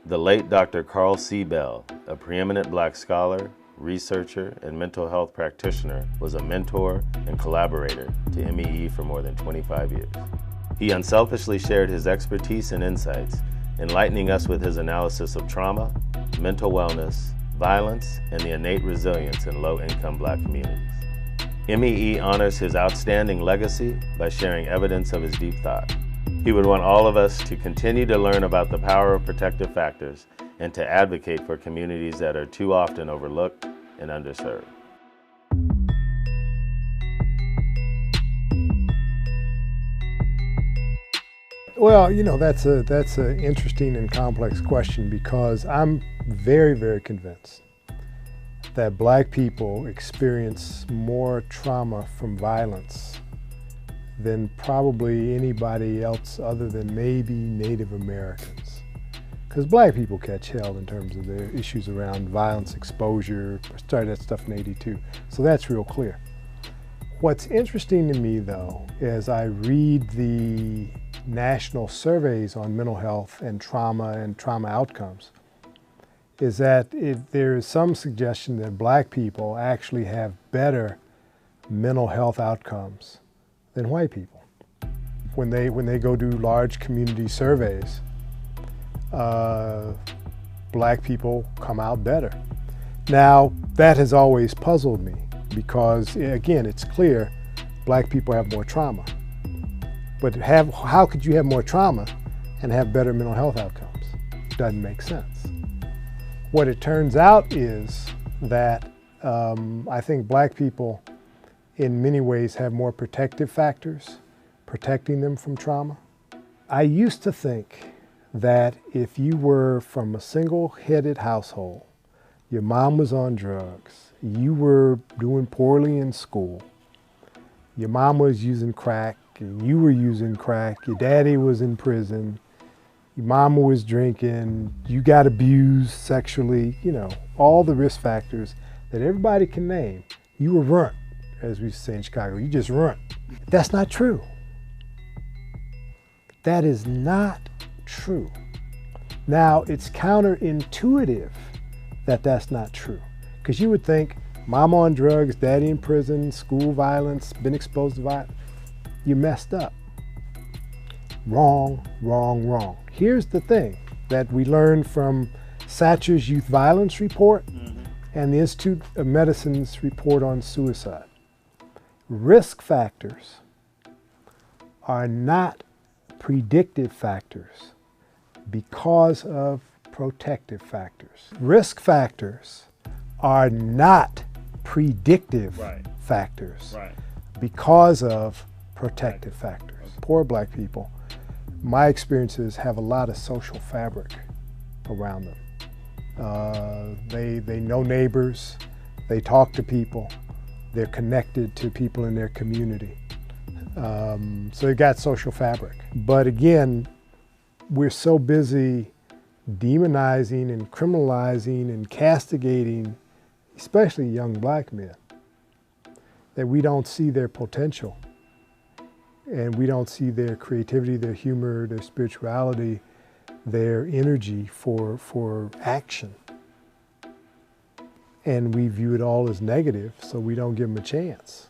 The late Dr. Carl C. Bell, a preeminent black scholar, researcher, and mental health practitioner, was a mentor and collaborator to MEE for more than 25 years. He unselfishly shared his expertise and insights, enlightening us with his analysis of trauma, mental wellness, violence, and the innate resilience in low-income black communities. MEE honors his outstanding legacy by sharing evidence of his deep thought. He would want all of us to continue to learn about the power of protective factors and to advocate for communities that are too often overlooked and underserved. Well, you know, that's an interesting and complex question, because I'm very, very convinced that black people experience more trauma from violence than probably anybody else other than maybe Native Americans. Because black people catch hell in terms of their issues around violence exposure. I started that stuff in '82, so that's real clear. What's interesting to me, though, as I read the national surveys on mental health and trauma outcomes, is that there is some suggestion that black people actually have better mental health outcomes than white people. When they go do large community surveys, black people come out better. Now, that has always puzzled me, because again, it's clear black people have more trauma. But how could you have more trauma and have better mental health outcomes? Doesn't make sense. What it turns out is that I think black people in many ways have more protective factors protecting them from trauma. I used to think that if you were from a single-headed household, your mom was on drugs, you were doing poorly in school, your mom was using crack, and you were using crack, your daddy was in prison, your mama was drinking, you got abused sexually, you know, all the risk factors that everybody can name, you were ruined, as we say in Chicago, you just ruined. That's not true. That is not true. Now, it's counterintuitive that that's not true, because you would think mama on drugs, daddy in prison, school violence, been exposed to violence, you messed up. Wrong, wrong, wrong. Here's the thing that we learned from Satcher's Youth Violence Report and the Institute of Medicine's report on suicide. Risk factors are not predictive factors because of protective factors. Risk factors are not predictive factors because of protective factors. Poor black people, my experiences, have a lot of social fabric around them. They know neighbors, they talk to people, they're connected to people in their community. So they got social fabric. But again, we're so busy demonizing and criminalizing and castigating, especially young black men, that we don't see their potential. And we don't see their creativity, their humor, their spirituality, their energy for action. And we view it all as negative, so we don't give them a chance.